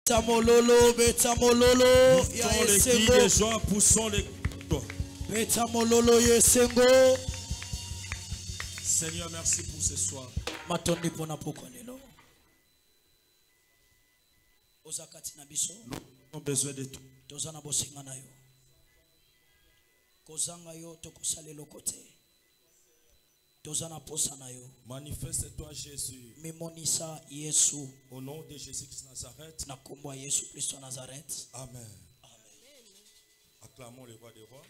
Betamololo, betamololo, ya yesengo. Les gens poussons les doigts. Betamololo yesengo. Seigneur, merci pour ce soir. Matondi pona pokolelo. Ozakati na biso. Nous avons besoin de tout. Tozana bosinga na yo. Kozanga yo tokosalelo kote. Tozana posa na yo. Manifeste-toi Jésus. Mimonisa Yesu. Au nom de Jésus-Christ Nazareth. Na kombo ya Yesu Kristo Nazareth. Amen. Acclamons le roi des rois.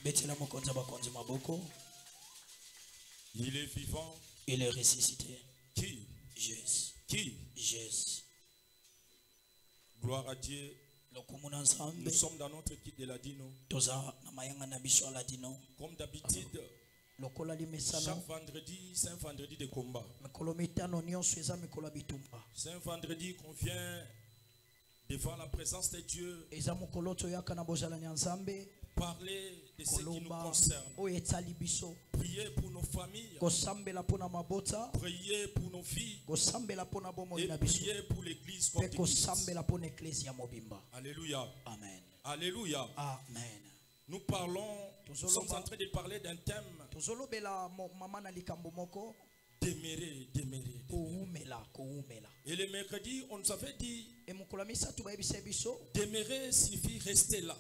Betela mokonza bakonzi maboko. Il est vivant. Il est ressuscité. Qui? Jésus. Qui? Jésus. Gloire à Dieu. Nous sommes dans notre kit de Ladino. Comme d'habitude, chaque vendredi, c'est un vendredi de combat. C'est un vendredi qu'on vient devant la présence de Dieu. Parler de ce qui nous concerne. Prier pour nos familles. Prier pour nos vies. Et prier pour l'église. Alléluia. Amen. Alléluia. Amen. Nous sommes en train de parler d'un thème. Demeurer, demeurer. Et le mercredi, on nous avait dit demeurer signifie rester là.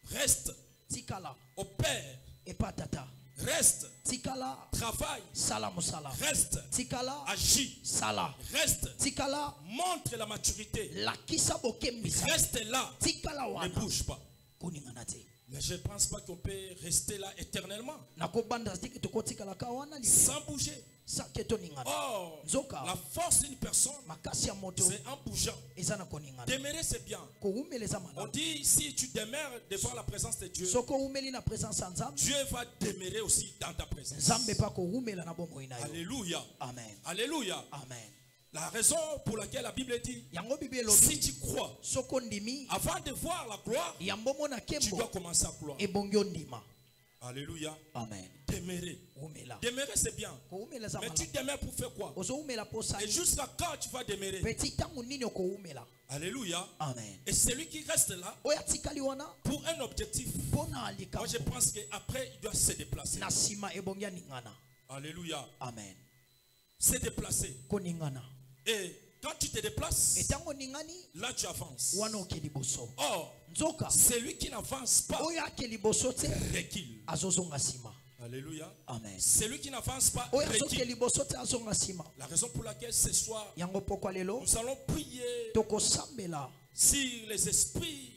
Reste au Père. Reste. Travaille. Reste. Agis. Reste. Montre la maturité. Reste là. Ne bouge pas. Mais je ne pense pas qu'on peut rester là éternellement. Sans bouger. Or, la force d'une personne, c'est en bougeant. Demeurer, c'est bien. On dit, si tu demeures devant la présence de Dieu, Dieu va demeurer aussi dans ta présence. Alléluia. Amen. Alléluia. Amen. La raison pour laquelle la Bible dit, si tu crois, avant de voir la gloire, tu dois commencer à croire. Alléluia. Amen. Demeurer. Demeurer, c'est bien. Mais tu demeures pour faire quoi? Et jusqu'à quand tu vas demeurer? Alléluia. Amen. Et celui qui reste là pour un objectif, moi je pense qu'après il doit se déplacer. Alléluia. Amen. Se déplacer. Et quand tu te déplaces, là tu avances. Or, celui qui n'avance pas recule. Alléluia. Amen. Celui qui n'avance pas recule. La raison pour laquelle ce soir nous allons prier si les esprits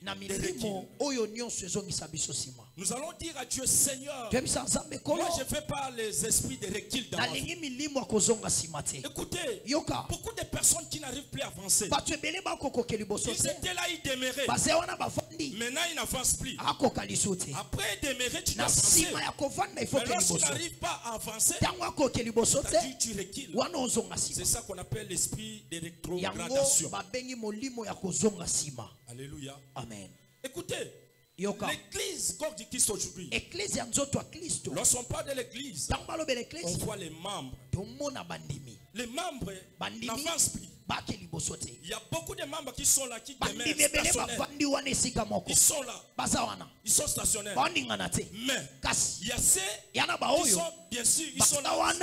nous allons dire à Dieu, Seigneur, moi je ne fais pas les esprits de recul dans ma vie. Écoutez, beaucoup de personnes qui n'arrivent plus à avancer, ils étaient là, ils demeuraient. Maintenant ils n'avancent plus. Après demeurer, tu dois avancer. Mais lorsqu'ils n'arrivent pas à avancer, tu recules. C'est ça qu'on appelle l'esprit de rétrogradation. Alléluia. Amen. Écoutez, l'église corps du Christ aujourd'hui, lorsqu'on parle de l'église, on voit les membres. Les membres n'avancent plus. Il y a beaucoup de membres qui sont là, qui demeurent stationnaires. Ils sont là. Ils sont stationnaires. Mais il y a ceux qui sont, bien sûr, ils sont là en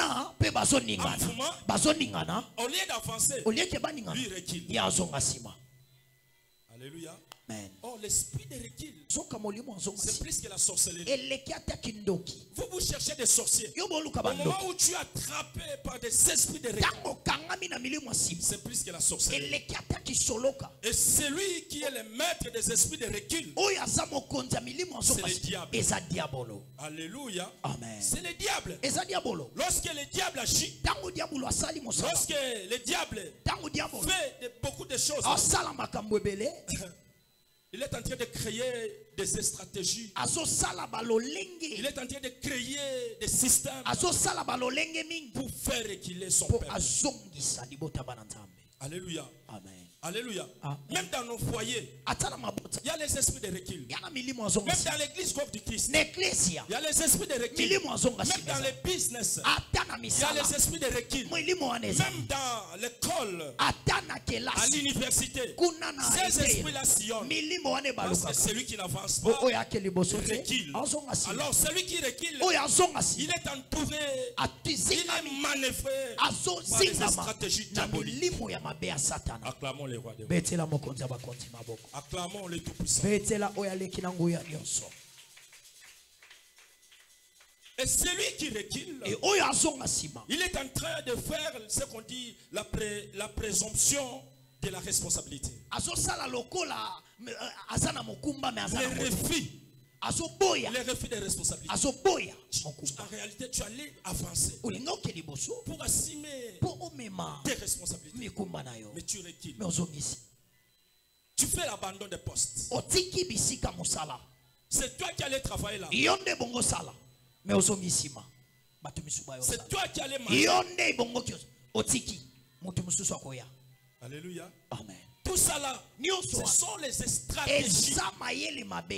mouvement. Au lieu d'avancer, lui recule. Alléluia. Oh, l'esprit de recul, c'est plus que la sorcellerie. Vous cherchez des sorciers. Au moment où tu es attrapé par des esprits de recul, c'est plus que la sorcellerie. Et celui qui est le maître des esprits de recul, c'est le diable. Alléluia. C'est le diable. Lorsque le diable agit, lorsque le diable fait beaucoup de choses, il est en train de créer des stratégies. Il est en train de créer des systèmes pour faire reculer son peuple. Alléluia. Amen. Alléluia. Amen. Même dans nos foyers, il y a les esprits de recul. Même dans l'église corps du Christ, il y a les esprits de recul. Même dans les business, Il y a les esprits de recul. Même dans l'école, à l'université, ces esprits-là sillonnent. Parce que celui qui n'avance pas recule. Alors celui qui recule, il est entouré, il est manœuvré par les stratégies diaboliques. Acclamons les rois des rois. Acclamons les tout-puissants. Et celui qui recule, il est en train de faire ce qu'on dit la présomption de la responsabilité. Les refus de responsabilité. En réalité, tu allais avancer pour assumer tes responsabilités. Mais tu recules. Tu fais l'abandon des postes. C'est toi qui allais travailler là. C'est toi qui allais manger. Alléluia. Amen. Tout ça là, ce sont les stratégies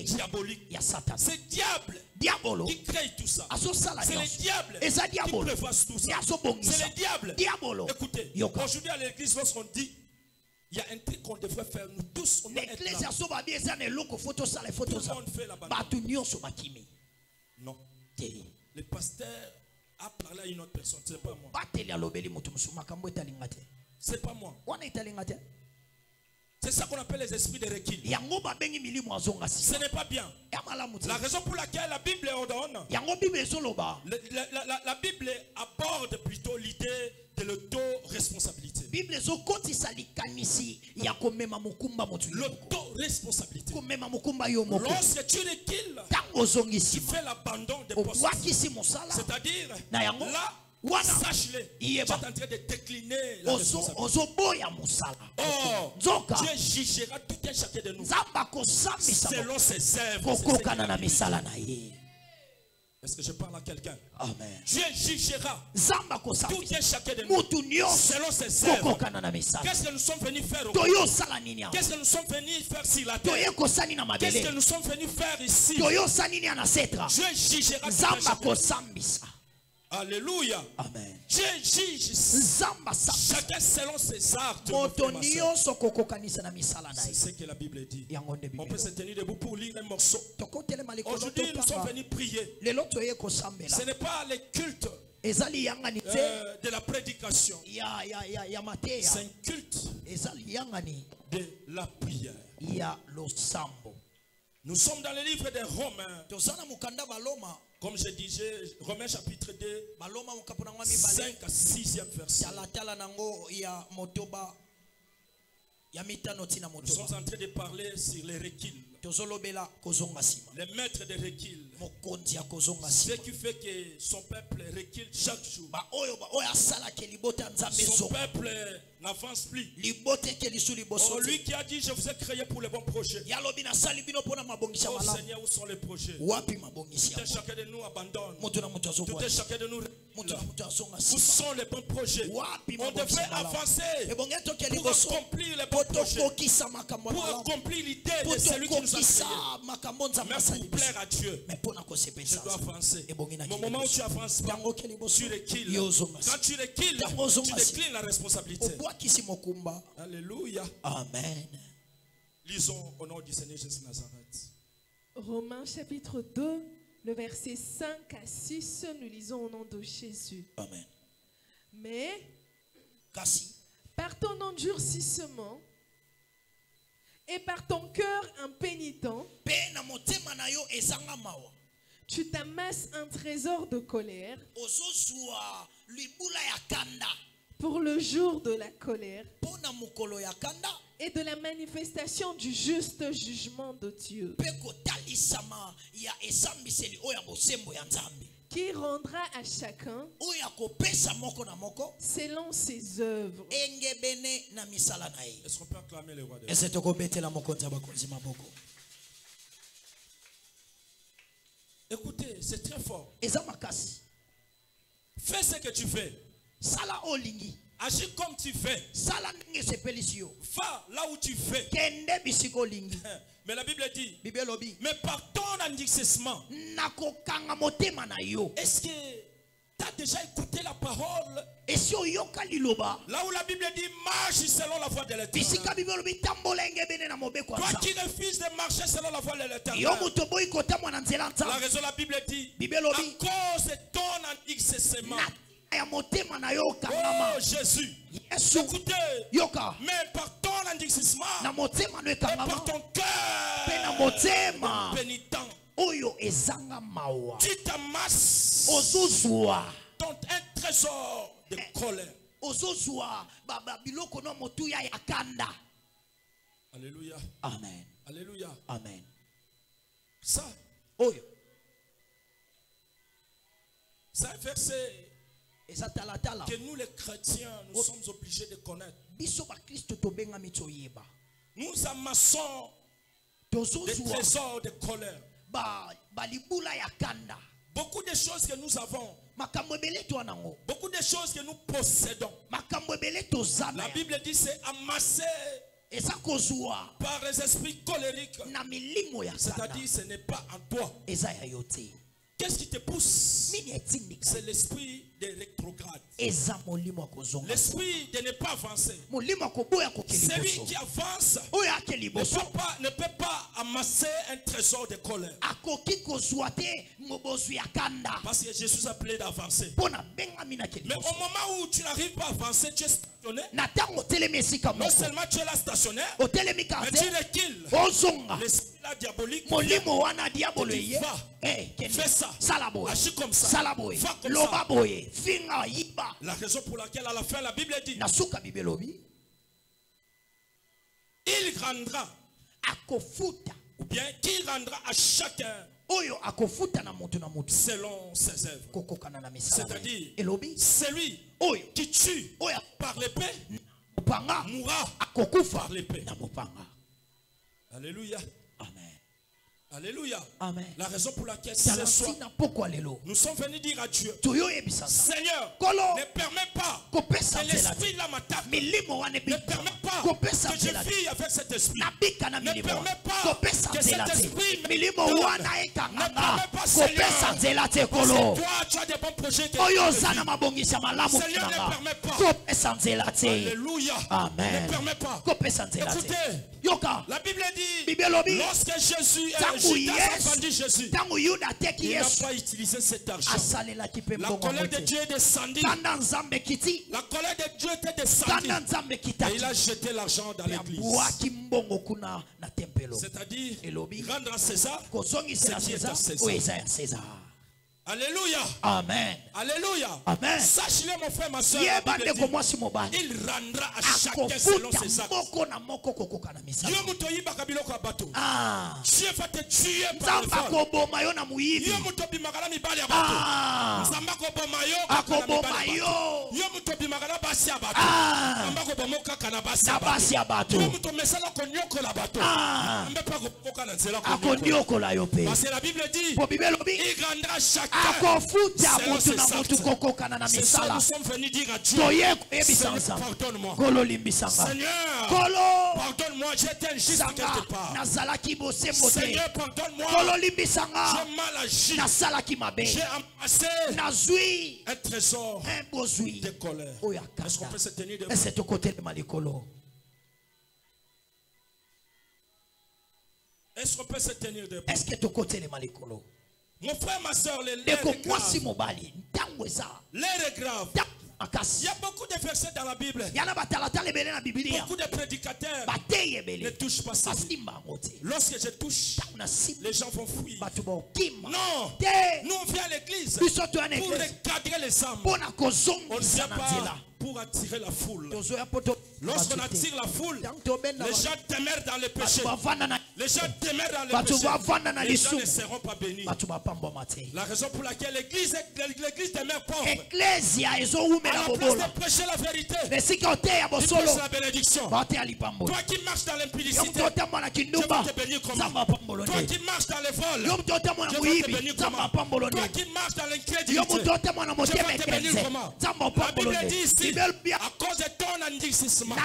diaboliques. C'est diable qui crée tout ça. C'est le diable qui préface tout ça. C'est le diable. Écoutez, aujourd'hui à l'église, lorsqu'on dit il y a un truc qu'on devrait faire, nous tous, on doit être là. Tout le monde fait l'abandon. Non. Le pasteur a parlé à une autre personne, c'est pas moi. C'est pas moi. C'est ça qu'on appelle les esprits de recul. Ce n'est pas bien. La raison pour laquelle la Bible ordonne, la Bible aborde plutôt l'idée de l'auto-responsabilité. L'auto-responsabilité. Lorsque tu recules, tu fais l'abandon des postes. C'est-à-dire, là, sache-le, tu es en train de décliner la responsabilité. Oh, Dieu jugera tout un chacun de nous selon ses œuvres. Est-ce que je parle à quelqu'un? Amen. Dieu jugera tout un chacun de nous selon ses œuvres. Qu'est-ce que nous sommes venus faire au monde? Qu'est-ce que nous sommes venus faire sur la terre? Qu'est-ce que nous sommes venus faire ici? Dieu jugera tout un chacun. Alléluia. Amen. Dieu juge chacun selon ses actes. C'est ce que la Bible dit. On peut se tenir debout pour lire un morceau. Aujourd'hui, nous sommes venus prier. Ce n'est pas le culte de la prédication. C'est un culte de la prière. Nous sommes dans le livre des Romains. Comme je disais, Romains chapitre 2, 5 à 6e verset. Nous sommes en train de parler sur les reculs. Les maîtres de recul. Ce qui fait que son peuple recule chaque jour. Son peuple n'avance plus. Oh, lui qui a dit je vous ai créé pour les bons projets. Oh Seigneur, où sont les projets? Tout un chacun de nous abandonne. Tout un chacun de nous recule. Où sont les bons projets? On devrait avancer pour accomplir les bons projets, pour accomplir l'idée de celui qui nous a créés. Même pour plaire à Dieu, je dois avancer. Au moment où tu avances pas, tu recules. Quand tu recules, tu déclines la responsabilité. Alléluia. Amen. Lisons au nom du Seigneur Jésus de Nazareth. Romains chapitre 2, le verset 5 à 6, nous lisons au nom de Jésus. Amen. Mais par ton endurcissement et par ton cœur impénitent, tu t'amasses un trésor de colère pour le jour de la colère et de la manifestation du juste jugement de Dieu, qui rendra à chacun selon ses œuvres. Est-ce qu'on peut acclamer le roi de Dieu? Écoutez, c'est très fort. Fais ce que tu fais. Agis comme tu fais. Va là où tu fais. Mais la Bible dit, mais par ton endurcissement, est-ce que Tu as déjà écouté la parole. Et si on yoka liloba, là où la Bible dit marche selon la voie de l'Éternel. Toi qui refuses de marcher selon la voie de l'Éternel. La raison la Bible dit à cause de ton endurcissement. Oh Jésus, écoutez, mais par ton endurcissement et par ton cœur pénitent, tu t'amasses un trésor de colère. Alléluia. Amen. Alléluia. Amen. Ça, c'est un verset que nous les chrétiens, nous sommes obligés de connaître. Nous amassons des trésors de colère. Beaucoup de choses que nous avons, beaucoup de choses que nous possédons, la Bible dit c'est amassé par les esprits colériques. C'est-à-dire ce n'est pas en toi. Qu'est-ce qui te pousse? C'est l'esprit de rétrograde. L'esprit de ne pas avancer. Celui qui avance ne peut pas amasser un trésor de colère. Parce que Jésus a appelé d'avancer. Mais au moment où tu n'arrives pas à avancer, tu es stationné. Non seulement tu es là stationné, mais tu recules. L'esprit diabolique dit va, fais ça, agis comme ça, va comme ça. La raison pour laquelle à la fin la Bible dit il rendra, ou bien qui rendra à chacun selon ses œuvres. C'est-à-dire celui qui tue par l'épée mourra par l'épée. Alléluia. Amen. Alléluia. Amen. La raison pour laquelle ce soir nous sommes venus dire à Dieu, Seigneur, ne permets pas que l'esprit là m'attaque. Ne permets pas que je vis avec cet esprit. Ne permets pas que cet esprit me donne. Ne permets pas, Seigneur, parce que toi tu as des bons projets. Seigneur, ne permets pas. Alléluia. Amen. Ne permets pas. Écoutez, la Bible dit, lorsque Jésus Jésus, il n'a pas utilisé cet argent. La colère de Dieu est descendue. La colère de Dieu était descendue. Et il a jeté l'argent dans l'église. C'est-à-dire rendre à César ce qui est à César. Alléluia. Amen. Alléluia. Amen. Sache-le mon frère, ma soeur. Il rendra à chacun selon ses actes. Dieu va te tuer par le parce que la Bible dit il rendra chacun selon ses actes. C'est ça nous sommes venus dire à Dieu. Seigneur, pardonne-moi. Seigneur, pardonne-moi, j'étais injuste quelque part. Seigneur, pardonne-moi. J'ai mal agi. J'ai amassé un trésor de colère. Est-ce qu'on peut se tenir debout? Est-ce qu'on peut se tenir debout? Mon frère, ma soeur, les lèvres graves. Il y a beaucoup de versets dans la Bible. Beaucoup de prédicateurs ne touchent pas ça. Lorsque je touche, les gens vont fuir. Non, nous on vient à l'église pour recadrer les âmes. On ne vient pas pour attirer la foule. Lorsqu'on attire la foule, les gens demeurent dans le péché. Les gens demeurent dans le péché. Les gens ne seront pas bénis. La raison pour laquelle l'église demeure pauvre. À la place de prêcher la vérité, il prêche la bénédiction. Toi qui marches dans l'impudicité, je vais te bénir comment? Toi qui marches dans les vols, je vais te bénir comment? Toi qui marches dans l'incrédulité, je vais te bénir comment? La Bible dit ici, à cause de ton endurcissement, ton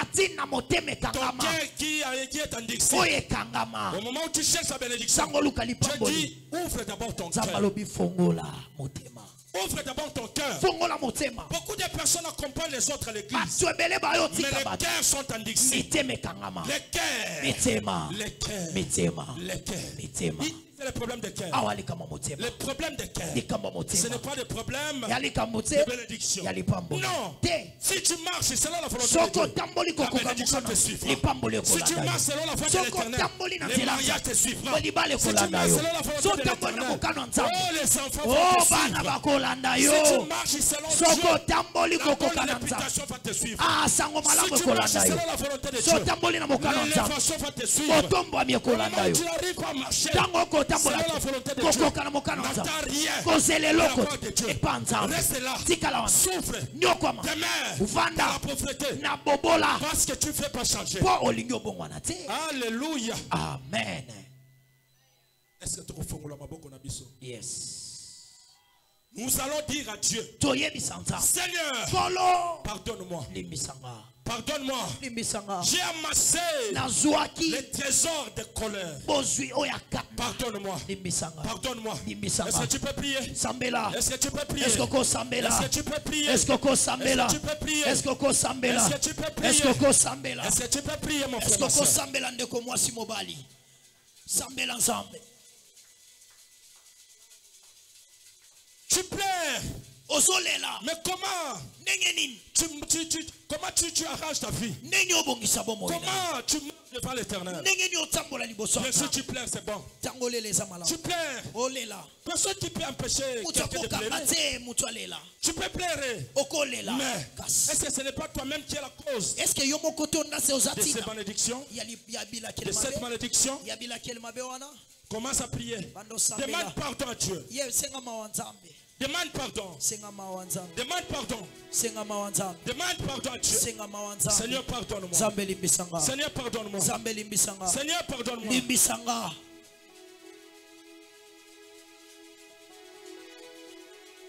cœur qui est endurci, au moment où tu cherches la bénédiction, je dis, ouvre d'abord ton cœur. Ouvre d'abord ton cœur. Beaucoup de personnes accompagnent les autres à l'église. Mais les cœurs sont endixés. Les cœurs. C'est le problème de cœur. Le problème de cœur. Ce n'est pas le problème de bénédiction. Non. Si tu marches selon la volonté de Dieu, la bénédiction te suivra. Si tu marches selon la voie de l'éternel, les mariages te suivront. Si tu marches selon la volonté de l'éternel, oh, les enfants vont te suivre. Si tu marches selon Dieu, la bonne réputation va te suivre. Si tu marches selon la volonté de Dieu, l'élévation va te suivre. Au moment où tu arrives à marcher selon la volonté de Dieu, n'attends rien de la part de Dieu. Reste là, souffre, demeure dans la pauvreté, parce que tu ne fais pas changer. Alléluia. Amen. Est-ce que tu as fait la Yes. Nous allons dire à Dieu, Seigneur, pardonne-moi. Pardonne-moi. J'ai amassé les trésors de colère. Pardonne-moi. Pardonne-moi. Est-ce que tu peux prier? Est-ce que tu peux prier? Est-ce que tu peux prier? Est-ce que tu peux prier? Est-ce que tu peux prier? Est-ce que tu peux prier? Est-ce que tu peux prier, mon frère? Tu pleures. Mais comment? Comment tu arraches ta vie? Comment tu marches devant l'éternel? Bien sûr, tu pleures, c'est bon. Tu pleures. Personne qui peut empêcher quelqu'un de pleurer. Tu peux pleurer. Mais est-ce que ce n'est pas toi-même qui es la cause de ces malédictions? De cette malédiction? Commence à prier. Demande pardon à Dieu. Demande pardon. Demande pardon. Demande pardon à Dieu. Seigneur, pardonne-moi. Seigneur, pardonne-moi. Seigneur, pardonne-moi.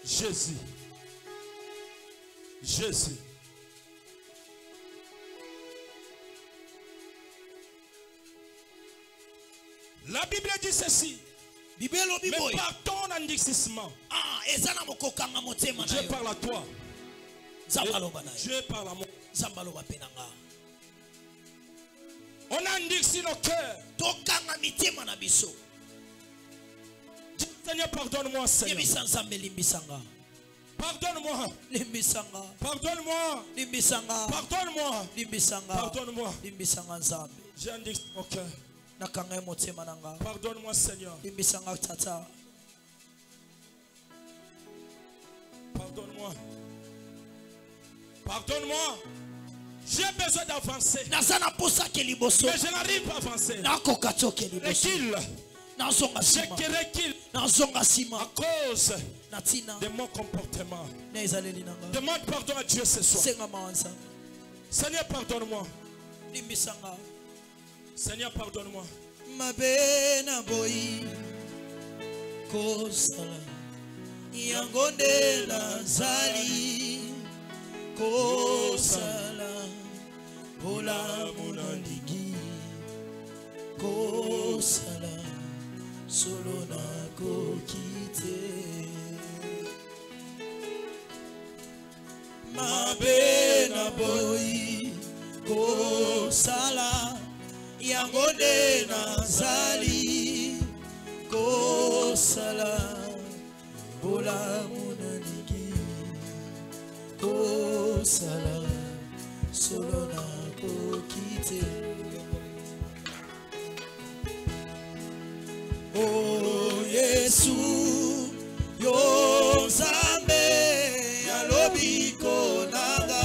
Jésus. Jésus. La Bible dit ceci. Mais par ton endurcissement, Dieu parle à toi. Dieu parle à moi. On endurcit nos cœurs. Seigneur, pardonne-moi, Seigneur. Pardonne-moi. Pardonne-moi. Pardonne-moi. Pardonne-moi. J'ai endurci mon cœur. Pardonne-moi, Seigneur. Pardonne-moi. Pardonne-moi. J'ai besoin d'avancer. Mais je n'arrive pas à avancer. Recule. Je recule à cause de mon comportement. Demande pardon à Dieu ce soir. Seigneur, pardonne-moi. Seigneur, pardonne-moi. Mabena boy kosala yangonde nazali kosala bola monandigi kosala solo na kokite mabena boy kosala yangonde nazali kosala bola monaniki kosala solo na kokite o Yesu yo Nzambe yalobi konanga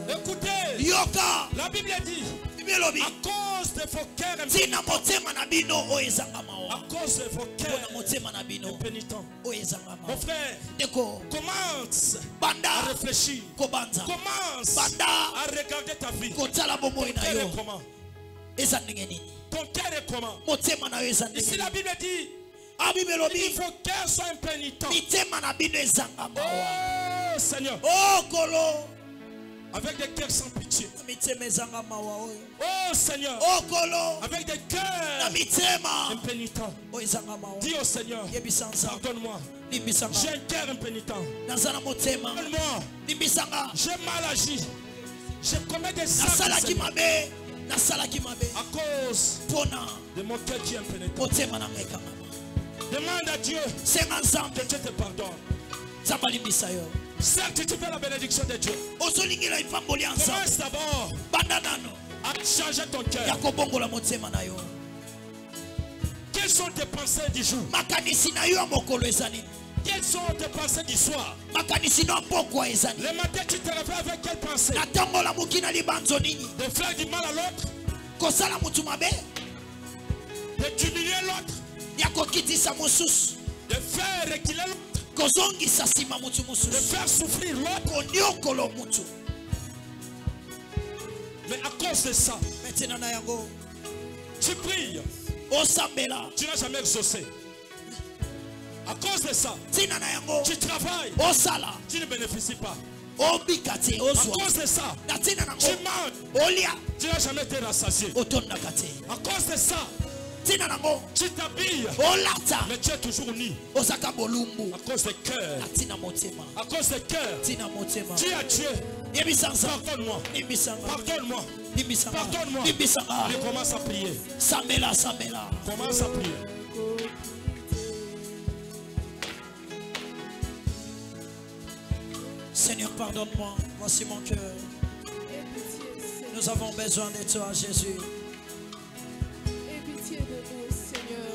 écoutez, la Bible dit à cause de vos cœurs impénitents, à cause de vos cœurs impénitents, mon frère, commence à réfléchir, commence à regarder ta vie. Ton cœur est comment? Ton cœur est comment? Ici la Bible dit il faut que cœur soit impénitent. Oh Seigneur. Oh Kolo. avec des cœurs sans pitié. Oh Seigneur, avec des cœurs impénitents. Dis au Seigneur, pardonne-moi. J'ai un cœur impénitent. Pardonne-moi. J'ai mal agi. Je commets des actes à cause de mon cœur qui est impénitent. Demande à Dieu que Dieu te pardonne. Certes, tu veux la bénédiction de Dieu. Commence d'abord à changer ton cœur. Quelles sont tes pensées du jour? Quelles sont tes pensées du soir? Le matin, tu te réveilles avec quelle pensée? De faire du mal à l'autre? De d'humilier l'autre? De faire reculer l'autre? De faire souffrir l'autre? Mais à cause de ça, tu pries, tu n'as jamais exaucé. À cause de ça, tu travailles, tu ne bénéficies pas. À cause de ça, tu manges, tu n'as jamais été rassasié. À cause de ça, tu t'habilles, mais tu es toujours nu. À cause des cœurs. À cause des cœurs. Dis à Dieu, pardonne-moi. Pardonne-moi. Pardonne-moi. Et commence à prier. Commence à prier. Seigneur, pardonne-moi. Voici mon cœur. Nous avons besoin de toi, Jésus. Aie pitié de nous, Seigneur.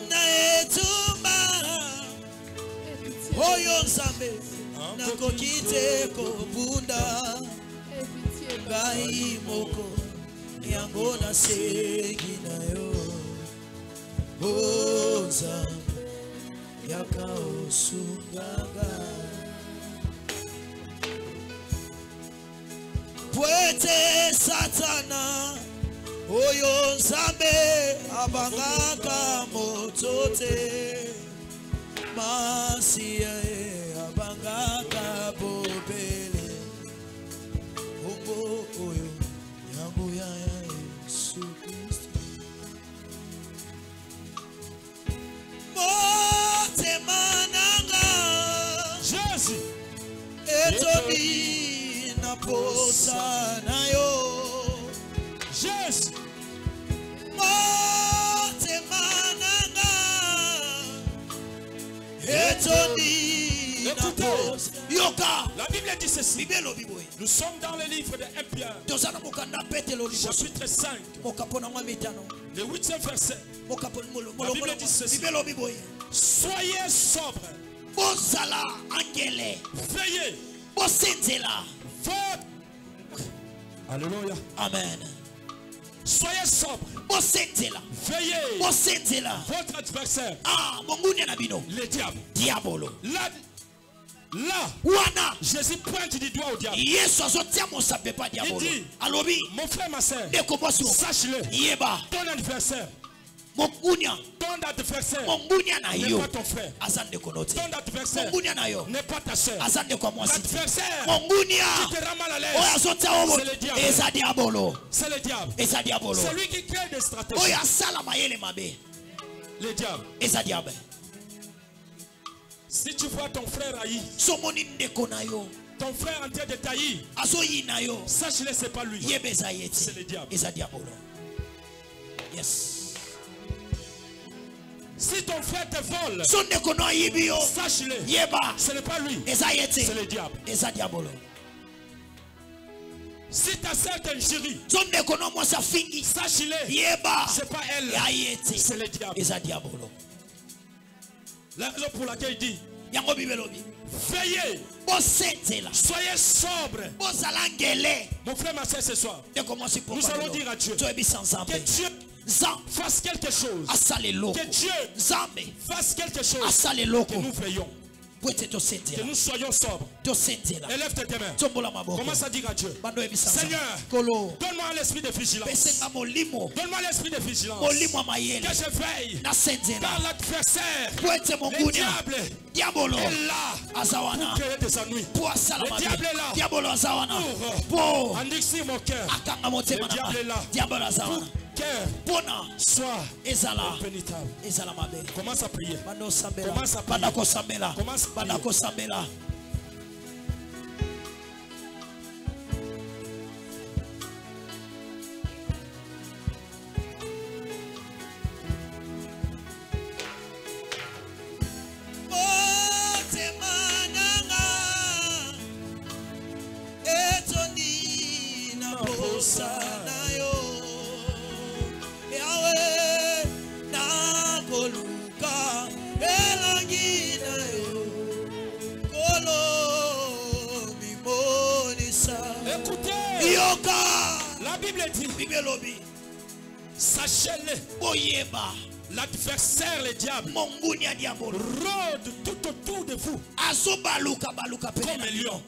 Pwete Satana Oyo Nzambe abangaka motote Masia abangaka bobele Ombo oyo yango ya Yesu Kristo Mote mananga Jésus Etobi Posa na yo Jésus Mote mananga Etoni na posa Yoka. La Bible dit ceci. Nous sommes dans le livre de 1 Pierre chapitre 5 le 8e verset. La Bible dit ceci. Soyez sobres. Bozala angele. Veillez. Bosenzela. Alléluia. Amen. Soyez sobre. Veillez. Votre adversaire. Le diable. Là, Jésus pointe du doigt au diable. Il dit, mon frère, ma soeur, sache-le, ton adversaire. Ton adversaire n'est pas ton frère. Ton adversaire n'est pas ta soeur. L'adversaire qui te rend mal à l'aise, c'est le diable. C'est le diable. C'est lui qui crée des stratégies. Le diable. Si tu vois ton frère haï, ton frère en train de taillir, sache-le, c'est pas lui. C'est le diable. Yes. Si ton frère te vole, sache-le, ce n'est pas lui, c'est le diable. Si ta soeur t'injurie, sache-le, c'est pas elle, c'est le diable. La raison pour laquelle il dit, veillez, soyez sobre. Mon frère, ma soeur, ce soir, nous allons dire à Dieu que Dieu fasse quelque chose. Que Dieu fasse quelque chose. Que nous veillons. Que nous soyons sobres. Élève tes mains. Commence à dire à Dieu. Seigneur, donne-moi l'esprit de vigilance. Donne-moi l'esprit de vigilance. Que je veille dans l'adversaire. Le diable est là pour créer des ennuis. Le diable est là pour endurcir mon cœur. Le diable est là pour cœur soit impénétrable. Commence à prier. Commence à prier. Commence à prier. La Bible dit, sachez-le, l'adversaire, le diable, rôde tout autour de vous comme un lion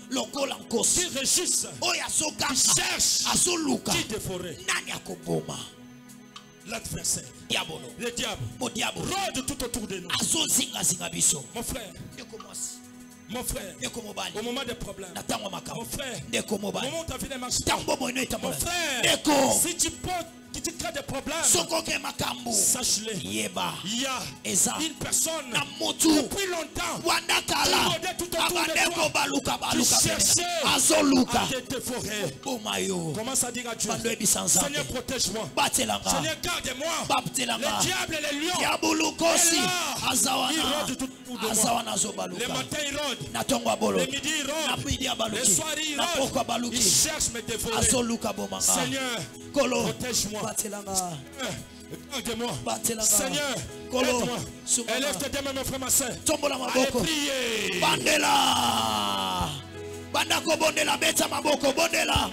qui régisse, qui cherche, qui dévorer. L'adversaire, le diable, rôde tout autour de nous. Mon frère, au moment des problèmes, mon frère, au moment où ta vie ne marche pas, mon frère, si tu crées des problèmes, sache-le, il y a une personne depuis longtemps qui rôdait tout autour de toi, qui cherchait à te dévorer. Commence à dire à Dieu, Seigneur, protège-moi, Seigneur, garde-moi. Le diable et les lions, il rôde tout autour de moi. Le matin il rôde, le midi il rôde, le soir il rôde, il cherche à me dévorer. Seigneur, protège-moi. Garde-moi. Seigneur, aide-moi. Élève tes mains, mon frère, ma soeur. Allez prier. Bandela. Bandako bondela, beta maboko bondela.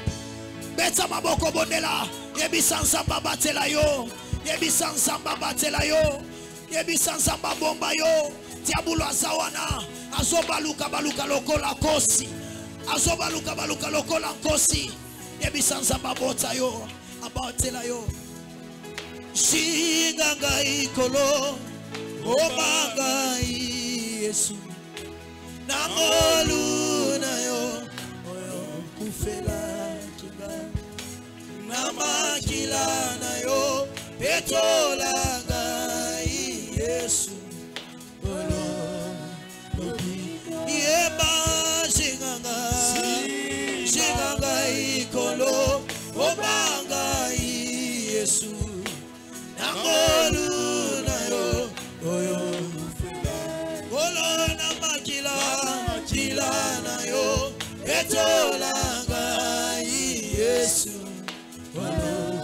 Beta maboko bondela. Yebi sansamba batela yo. Yebi sansamba batela yo. Yebi sansamba bomba yo. Tiabulo azawana. Azobaluka baluka lokola kosi. Azobaluka baluka lokola kosi. Yebi sansamba bota yo. Abatela yo. Shiganga ikolo. Obanga Yesu. Namolu na yo. Oyo kufela kinga. Namakila na yo. Petolanga Yesu. Olo. Yeba shiganga. Shiganga ikolo. Obanga Yesu. Namolu na yo. Oyo olo na makila kila na yo etolanga Yesu olo.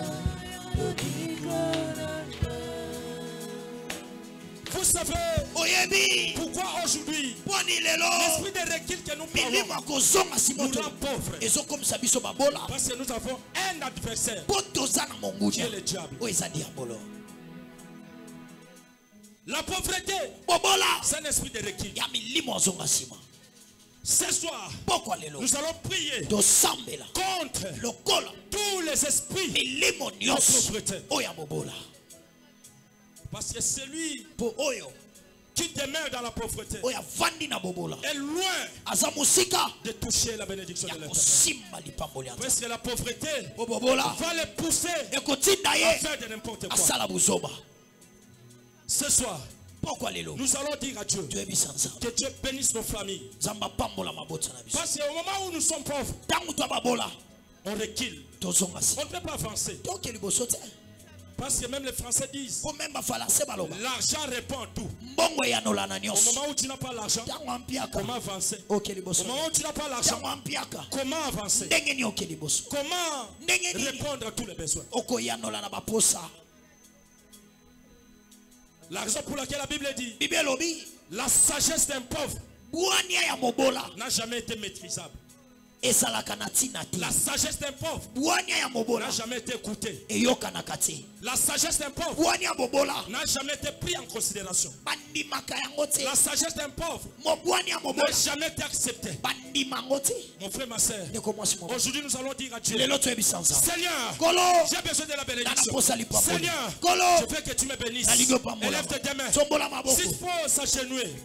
Vous savez pourquoi aujourd'hui l'esprit de recul que nous parlons nous rend pauvres? Parce que nous avons un adversaire qui est le diable. La pauvreté, c'est un esprit de recul. Ce soir, nous allons prier contre tous les esprits de pauvreté. Parce que celui qui demeure dans la pauvreté est loin de toucher la bénédiction de l'Éternel. Parce que la pauvreté va les pousser à faire de n'importe quoi. Ce soir, nous allons dire à Dieu que Dieu bénisse nos familles. Parce qu'au moment où nous sommes pauvres, on recule. On ne peut pas avancer. Parce que même les Français disent l'argent répond tout. Au moment où tu n'as pas l'argent, comment avancer? Au moment où tu n'as pas l'argent, comment avancer? Comment répondre à tous les besoins? La raison pour laquelle la Bible dit la sagesse d'un pauvre n'a jamais été maîtrisable. La sagesse d'un pauvre n'a jamais été écoutée. La sagesse d'un pauvre n'a jamais été prise en considération. La sagesse d'un pauvre n'a jamais été acceptée. Mon frère, ma soeur, aujourd'hui nous allons dire à Dieu, Seigneur, j'ai besoin de la bénédiction. Seigneur, je veux que tu me bénisses. Élève tes mains. S'il faut s'agenouiller,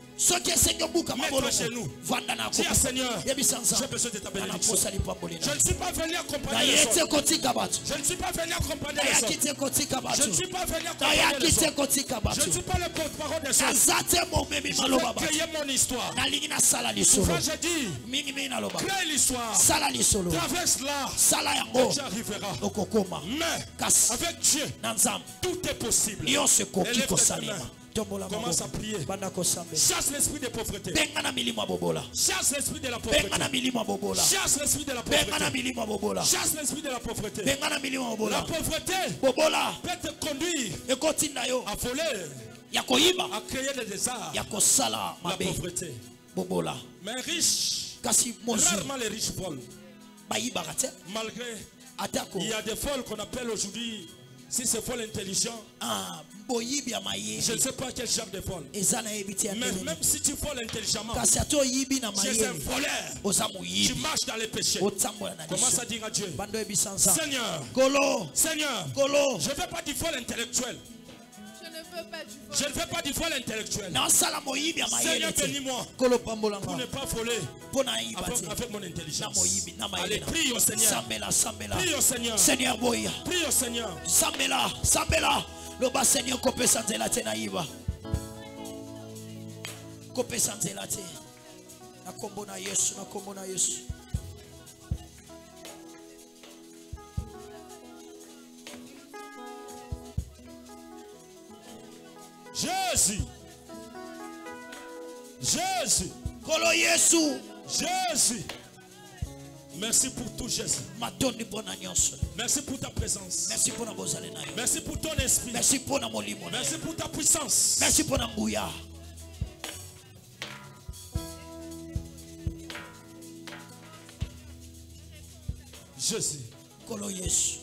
mets-toi chez nous. Dis à Seigneur, j'ai besoin de ta bénédiction. Je ne suis pas venu accompagner les autres. Je ne suis pas venu accompagner les autres. Je ne suis pas venu accompagner les autres. Je ne suis pas le porte-parole des autres. Je vais créer mon histoire. Souvent je dis, crée l'histoire. Traverse-la. Et tu arriveras. Mais avec Dieu, tout est possible. Élève tes mains. Commence à prier. Chasse l'esprit de pauvreté. Chasse l'esprit de la pauvreté. Chasse l'esprit de la pauvreté. Chasse l'esprit de la pauvreté. La pauvreté peut te conduire à voler, à créer des désastres. La pauvreté. Mais riche, rarement les riches volent. Malgré, il y a des vols qu'on appelle aujourd'hui, si c'est vol intelligent, je ne sais pas quel genre de vol. Mais même si tu voles intelligemment, tu es un voleur. Tu marches dans les péchés. Commence à dire à Dieu, Seigneur, Seigneur, je ne veux pas du vol intellectuel. Je ne veux pas du vol intellectuel. Seigneur, bénis-moi pour ne pas voler avec mon intelligence. Allez, prie au Seigneur. Prie au Seigneur. Prie au Seigneur. Loba Seigneur kope sanzela te na iba. Kope sanzela te. Na kombo na Yesu, na kombo na Yesu. Jésus. Jésus. Kolo Yesu. Jésus. Merci pour tout, Jésus. Merci pour ta présence. Merci pour ton esprit. Merci pour ta puissance. Merci pour l'embouillard. Jésus. Kolo Yesu.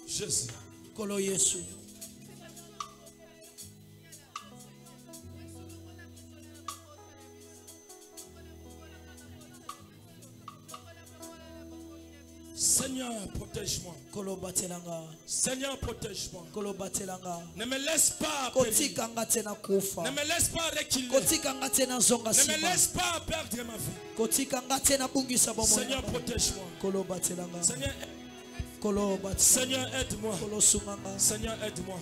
Jésus. Kolo Yesu. Seigneur, protège-moi. Seigneur, protège-moi. Ne me laisse pas périr. Ne me laisse pas reculer. Ne me laisse pas perdre ma vie. Seigneur, protège-moi. Seigneur, aide-moi. Seigneur, aide-moi.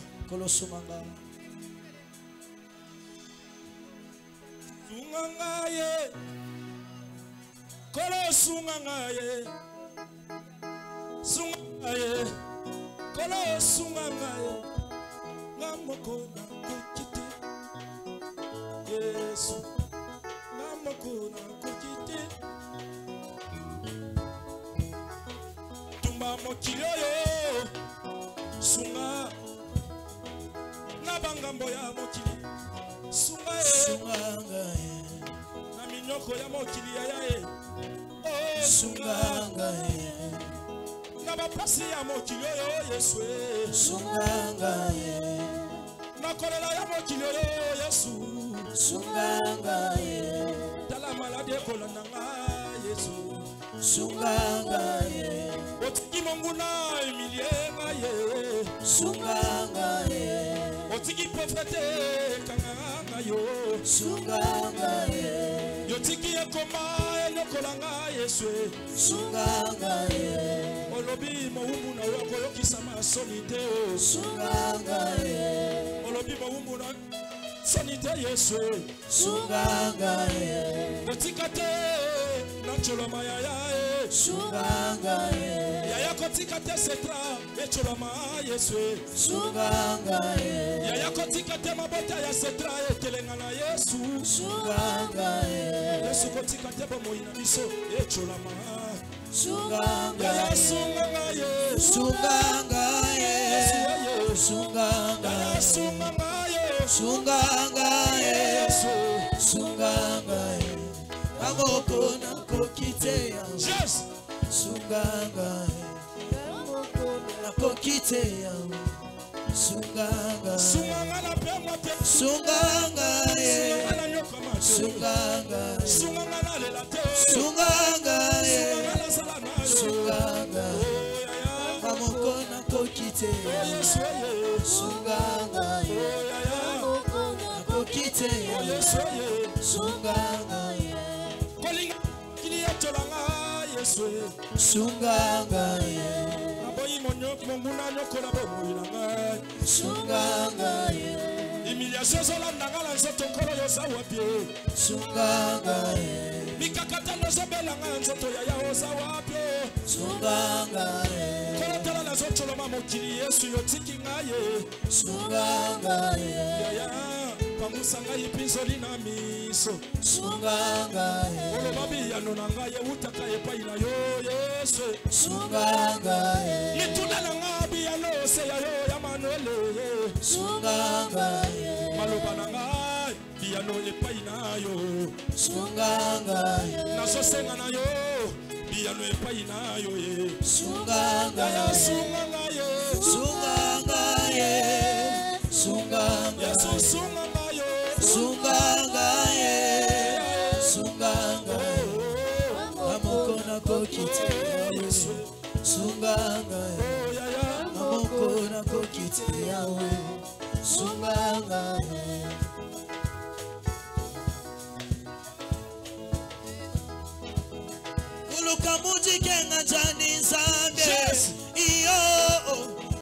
Sungaye, kolo sungaye, ngamoko na kukiti, Yesu, ngamoko na kukiti, tumba mokili oyo, sunga, nabangambo ya mokili, sungaye, na minyoko ya mokili ya yae, oh sungaye. Bapasi ya mokili oyo Yesu sungangaye nakolela ya mokili oyo Yesu sungangaye tala malade kolanda nga Yesu sungangaye otiki monguna emilie nga ye sungangaye otiki pauvreté kanga nga yo sungangaye yotiki ekoma elokola nga Yesu sungangaye Olobi mawumbu na wako yokisa masoni te o sungangaye Olobi mawumbu na soni te Yesu sungangaye kotika te na choloma ya ya sungangaye yaya kotika te setra e choloma Yesu sungangaye yaya kotika te mabota ya setra e telenga na Yesu sungangaye Yesu kotika te bomoina miso e choloma sungangaye sungangaye sungangaye sungangaye sungangaye sungangaye moko na kokite ya sunganga na kokite ya sunganga sunganga na pema te sunganga sunganga sunganga na lela te sunganga sunganga moko na kokite ya sunganga moko na kokite ya sunganga kolinga kili atolanga yesu sunganga aboyi monyok monguna nyokola bomoyanga sunganga humiliation zola ndangala nzoto nkolo yozawa pie sunganga mikakata nozobelanga nzoto yaya ozawa pie sunganga kolotala nazotoloma mokili yesu yotiki ngaye sunganga yaya pamusanga ipinzoli na miso sunganga oloba biyano na ngaye utaka epai na yo yesu sunganga lituna na nga biyano oseya yo ya manuele sunganga maloba na nga biyano epai na yo sunganga nazosenga na yo biyano epai na yo ye sunganga ya sunganga ye sunganga ye sunganga yesu sunganga yo sunganga ye sunganga amoko na kokite yesu sunganga amoko na kokite yawe sunganga kuluka muji kenga jani